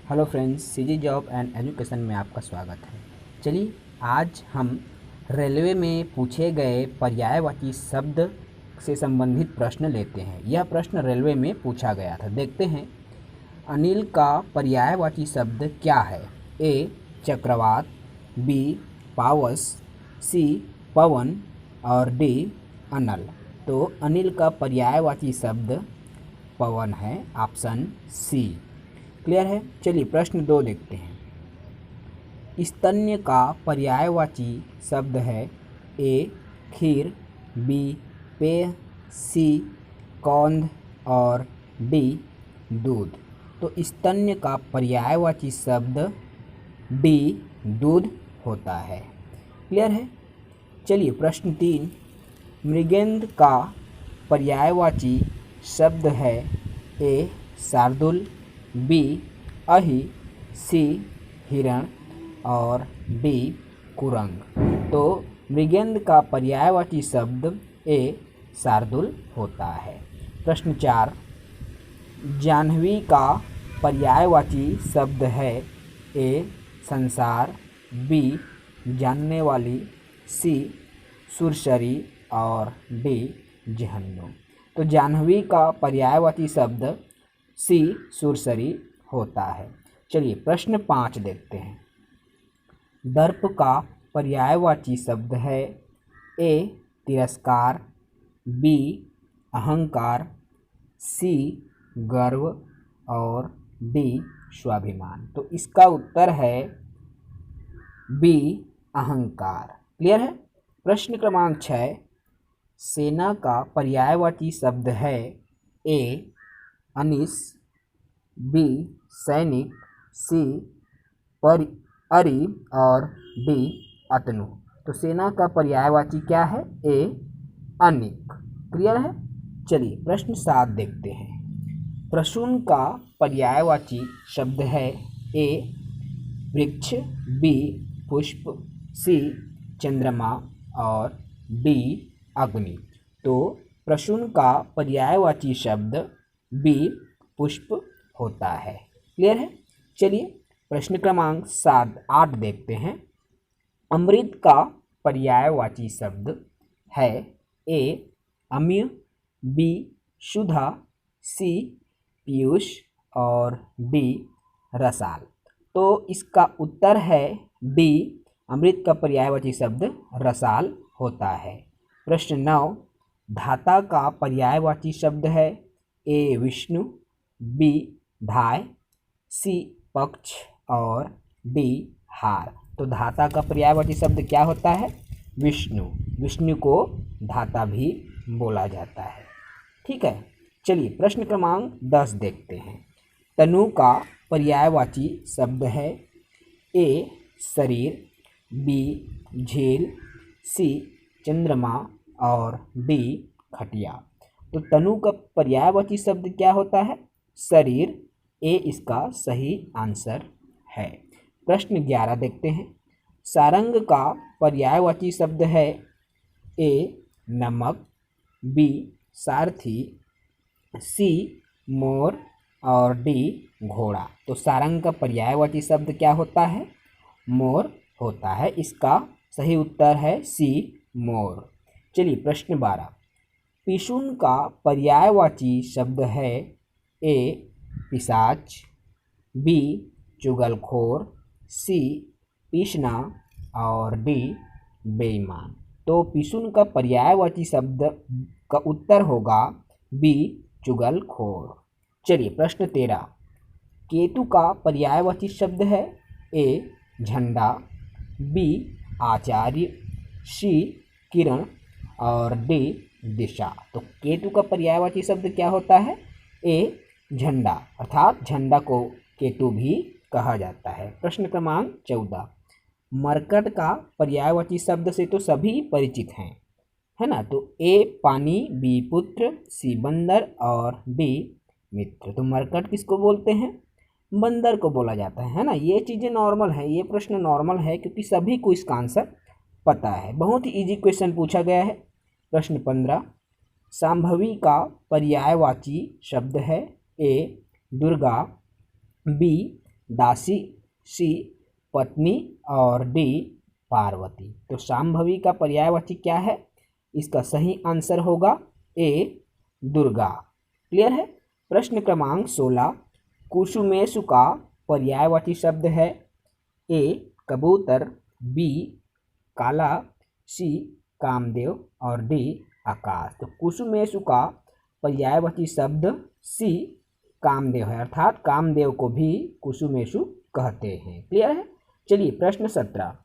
Hello friends, CG job and education में आपका स्वागत है। चलिए आज हम रेलवे में पूछे गए पर्यायवाची शब्द से संबंधित प्रश्न लेते हैं। यह प्रश्न रेलवे में पूछा गया था। देखते हैं अनिल का पर्यायवाची शब्द क्या है। ए चक्रवात, बी पावस, सी पवन और डी अनल। तो अनिल का पर्यायवाची शब्द पवन है, ऑप्शन सी। क्लियर है। चलिए प्रश्न 2 देखते हैं। स्तन्य का पर्यायवाची शब्द है ए खीर, बी पेय, सी कौंध और डी दूध। तो स्तन्य का पर्यायवाची शब्द डी दूध होता है। क्लियर है। चलिए प्रश्न 3। मृगेंद्र का पर्यायवाची शब्द है ए शार्दुल, बी अहि, सी हिरण और डी कुरंग। तो मृगेंद्र का पर्यायवाची शब्द ए शार्दुल होता है। प्रश्न 4। जाह्नवी का पर्यायवाची शब्द है ए संसार, बी जानने वाली, सी सुरसरी और डी जहन्नुम। तो जाह्नवी का पर्यायवाची शब्द सी सुरसरी होता है। चलिए प्रश्न 5 देखते हैं। दर्प का पर्यायवाची शब्द है ए तिरस्कार, बी अहंकार, सी गर्व और डी स्वाभिमान। तो इसका उत्तर है बी अहंकार। क्लियर है। प्रश्न क्रमांक 6। सेना का पर्यायवाची शब्द है ए अनिस, बी सैनिक, सी अरि और डी अतनु। तो सेना का पर्यायवाची क्या है? ए अनिक। क्लियर है। चलिए प्रश्न 7 देखते हैं। प्रसून का पर्यायवाची शब्द है ए वृक्ष, बी पुष्प, सी चंद्रमा और डी अग्नि। तो प्रसून का पर्यायवाची शब्द बी पुष्प होता है। क्लियर है। चलिए प्रश्न क्रमांक 8 देखते हैं। अमृत का पर्यायवाची शब्द है ए अम्य, बी सुधा, सी पीयूष और डी रसाल। तो इसका उत्तर है डी अमृत का पर्यायवाची शब्द रसाल होता है। प्रश्न 9। धाता का पर्यायवाची शब्द है ए विष्णु, बी धाय, सी पक्ष और डी हार। तो धाता का पर्यायवाची शब्द क्या होता है? विष्णु। विष्णु को धाता भी बोला जाता है। ठीक है। चलिए प्रश्न क्रमांक 10 देखते हैं। तनु का पर्यायवाची शब्द है ए शरीर, बी झील, सी चंद्रमा और डी खटिया। तो तनु का पर्यायवाची शब्द क्या होता है? शरीर। ए इसका सही आंसर है। प्रश्न 11 देखते हैं। सारंग का पर्यायवाची शब्द है ए नमक, बी सारथी, सी मोर और डी घोड़ा। तो सारंग का पर्यायवाची शब्द क्या होता है? मोर होता है। इसका सही उत्तर है सी मोर। चलिए प्रश्न 12। पिशुन का पर्यायवाची शब्द है ए पिशाच, बी चुगलखोर, सी पीसना और डी बेईमान। तो पिशुन का पर्यायवाची शब्द का उत्तर होगा बी चुगलखोर। चलिए प्रश्न 13। केतु का पर्यायवाची शब्द है ए झंडा, बी आचार्य, सी किरण और डी दिशा। तो केतु का पर्यायवाची शब्द क्या होता है? ए झंडा, अर्थात झंडा को केतु भी कहा जाता है। प्रश्न क्रमांक 14। मरकट का पर्यायवाची शब्द से तो सभी परिचित हैं, है ना। तो ए पानी, बी पुत्र, सी बंदर और डी मित्र। तो मरकट किसको बोलते हैं? बंदर को बोला जाता है ना। ये चीज़ें नॉर्मल है, ये प्रश्न नॉर्मल है क्योंकि सभी को इसका आंसर पता है। बहुत ही इजी क्वेश्चन पूछा गया है। प्रश्न 15। संभवी का पर्यायवाची शब्द है ए दुर्गा, बी दासी, सी पत्नी और डी पार्वती। तो शांभवी का पर्यायवाची क्या है? इसका सही आंसर होगा ए दुर्गा। क्लियर है। प्रश्न क्रमांक 16, कुसुमेषु का पर्यायवाची शब्द है ए कबूतर, बी काला, सी कामदेव और डी आकाश। तो कुसुमेषु का पर्यायवाची शब्द सी कामदेव है, अर्थात कामदेव को भी कुसुमेषु कहते हैं। क्लियर है। चलिए प्रश्न 17,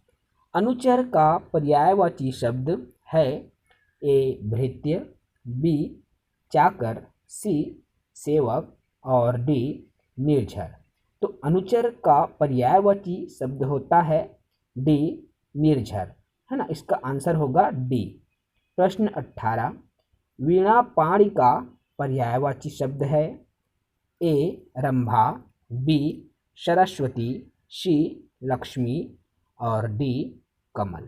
अनुचर का पर्यायवाची शब्द है ए भृत्य, बी चाकर, सी सेवक और डी निर्झर। तो अनुचर का पर्यायवाची शब्द होता है डी निर्झर, है ना। इसका आंसर होगा डी। प्रश्न 18, वीणा पाणी का पर्यायवाची शब्द है ए रंभा, बी सरस्वती, सी लक्ष्मी और डी कमल।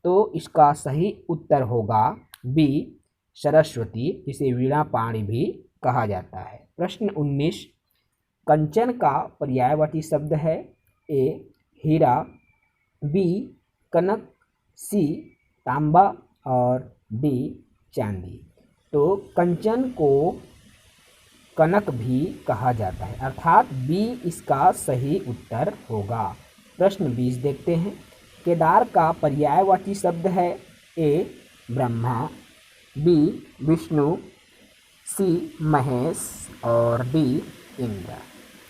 तो इसका सही उत्तर होगा बी सरस्वती, जिसे वीणा पाणी भी कहा जाता है। प्रश्न 19, कंचन का पर्यायवाची शब्द है ए हीरा, बी कनक, सी तांबा और डी चांदी। तो कंचन को कनक भी कहा जाता है, अर्थात बी इसका सही उत्तर होगा। प्रश्न 20 देखते हैं। केदार का पर्यायवाची शब्द है ए ब्रह्मा, बी विष्णु, सी महेश और डी इंद्र।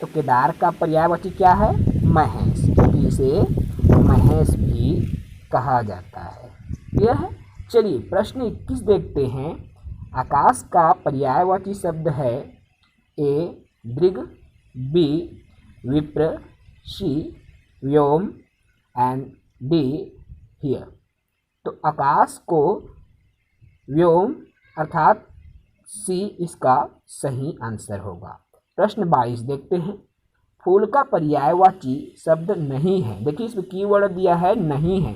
तो केदार का पर्यायवाची क्या है? महेश, क्योंकि इसे महेश भी कहा जाता है। यह है। चलिए प्रश्न 21 देखते हैं। आकाश का पर्यायवाची शब्द है ए दृग, बी विप्र, सी व्योम एंड डी हियर। तो आकाश को व्योम अर्थात सी इसका सही आंसर होगा। प्रश्न 22 देखते हैं। फूल का पर्यायवाची शब्द नहीं है। देखिए इसमें कीवर्ड दिया है नहीं है,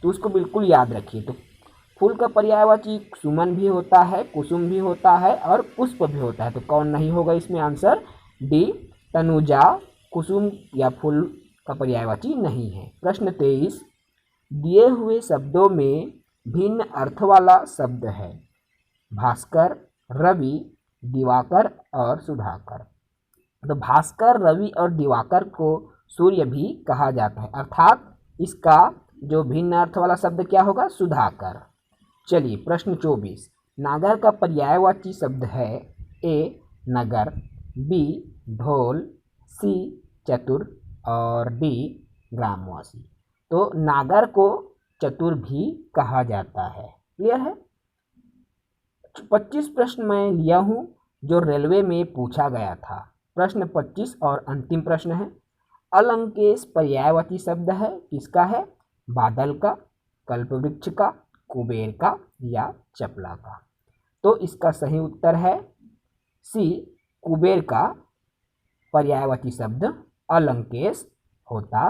तो उसको बिल्कुल याद रखिए। तो फूल का पर्यायवाची सुमन भी होता है, कुसुम भी होता है और पुष्प भी होता है। तो कौन नहीं होगा इसमें आंसर? डी तनुजा कुसुम या फूल का पर्यायवाची नहीं है। प्रश्न 23, दिए हुए शब्दों में भिन्न अर्थ वाला शब्द है भास्कर, रवि, दिवाकर और सुधाकर। तो भास्कर, रवि और दिवाकर को सूर्य भी कहा जाता है, अर्थात इसका जो भिन्न अर्थ वाला शब्द क्या होगा? सुधाकर। चलिए प्रश्न 24, नागर का पर्यायवाची शब्द है ए नगर, बी ढोल, सी चतुर और डी ग्रामवासी। तो नागर को चतुर भी कहा जाता है। क्लियर है। 25 प्रश्न मैं लिया हूँ जो रेलवे में पूछा गया था। प्रश्न 25 और अंतिम प्रश्न है। अलंकेश पर्यायवाची शब्द है किसका है? बादल का, कल्पवृक्ष का, कुबेर का या चपला का। तो इसका सही उत्तर है सी कुबेर का पर्यायवाची शब्द अलंकेश होता